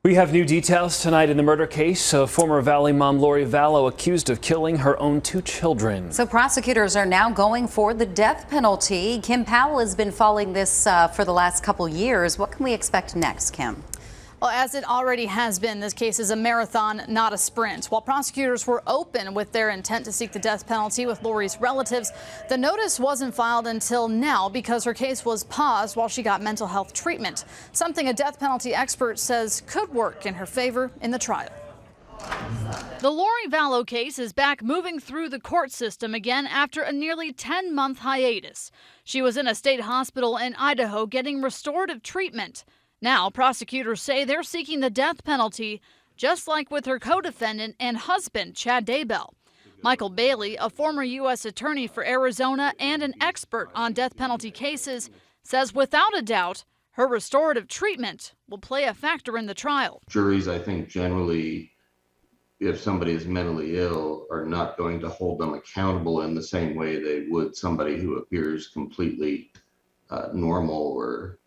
We have new details tonight in the murder case of former Valley mom Lori Vallow, accused of killing her own 2 children. So prosecutors are now going for the death penalty. Kim Powell has been following this for the last couple years. What can we expect next, Kim? Well, as it already has been, this case is a marathon, not a sprint. While prosecutors were open with their intent to seek the death penalty with Lori's relatives, the notice wasn't filed until now because her case was paused while she got mental health treatment, something a death penalty expert says could work in her favor in the trial. The Lori Vallow case is back moving through the court system again after a nearly 10-month hiatus. She was in a state hospital in Idaho getting restorative treatment. Now, prosecutors say they're seeking the death penalty, just like with her co-defendant and husband, Chad Daybell. Michael Bailey, a former U.S. attorney for Arizona and an expert on death penalty cases, says without a doubt, her restorative treatment will play a factor in the trial. Juries, I think, generally, if somebody is mentally ill, are not going to hold them accountable in the same way they would somebody who appears completely normal or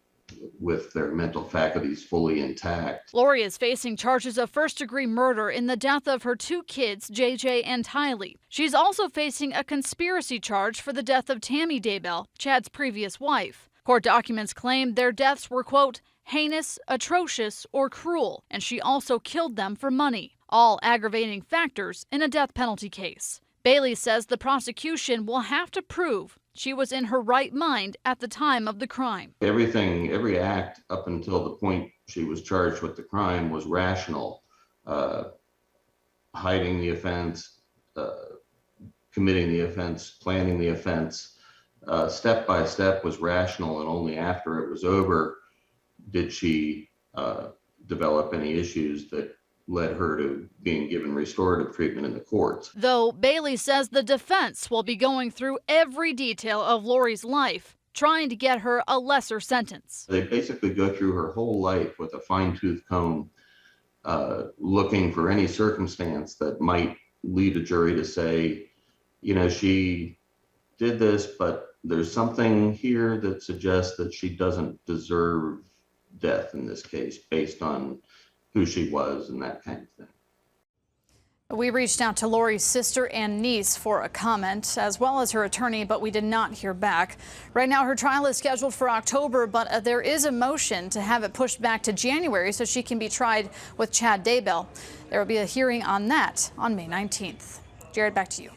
with their mental faculties fully intact. Lori is facing charges of first-degree murder in the death of her 2 kids, JJ and Tylee. She's also facing a conspiracy charge for the death of Tammy Daybell, Chad's previous wife. Court documents claim their deaths were, quote, heinous, atrocious, or cruel, and she also killed them for money, all aggravating factors in a death penalty case. Bailey says the prosecution will have to prove she was in her right mind at the time of the crime. Every act up until the point she was charged with the crime was rational. Hiding the offense, committing the offense, planning the offense, step by step was rational, and only after it was over did she develop any issues that led her to being given restorative treatment in the courts. Though Bailey says the defense will be going through every detail of Lori's life, trying to get her a lesser sentence. They basically go through her whole life with a fine-tooth comb, looking for any circumstance that might lead a jury to say, you know, she did this, but there's something here that suggests that she doesn't deserve death in this case based on who she was and that kind of thing. We reached out to Lori's sister and niece for a comment, as well as her attorney, but we did not hear back. Right now, her trial is scheduled for October, but there is a motion to have it pushed back to January so she can be tried with Chad Daybell. There will be a hearing on that on May 19th. Jared, back to you.